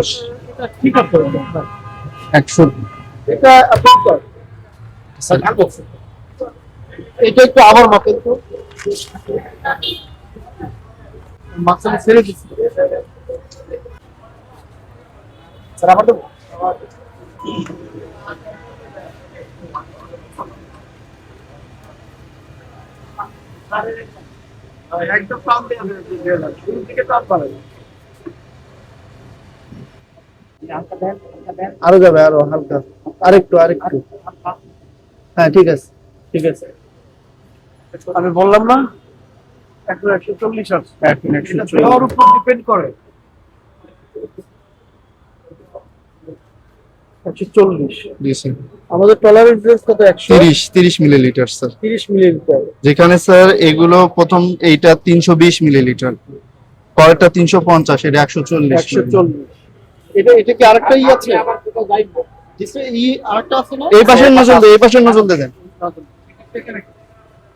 110 এটা ঠিক আছে 100 এটা আপনার এটা একটু আবার মাপেন তো মাঝখানে ছেড়ে দিচ্ছি স্যার আবার দেবো একদম টান দিয়ে শুরু থেকে টান পারেন আরো যাবে, আরো হালকা, আরেকটু আরেকটু। হ্যাঁ ঠিক আছে। ঠিক আছে আমি বললাম না এখন 140 আছে এখন 140 এটা দেওয়ার উপর ডিপেন্ড করে 140 জি স্যার। আমাদের টলারেন্স রেঞ্জ কত 30 মিলিলিটার স্যার। 130 মিলিলিটার যেখানে স্যার এগুলো প্রথম এইটা 320 মিলিলিটার, পরেরটা 350, এটা 140। 140 এটা এটা কি আরেকটা ই আছে ডিসপ্লে ই আরেকটা আছে না এই পাশের নজল দেন, এই পাশের নজল দেন।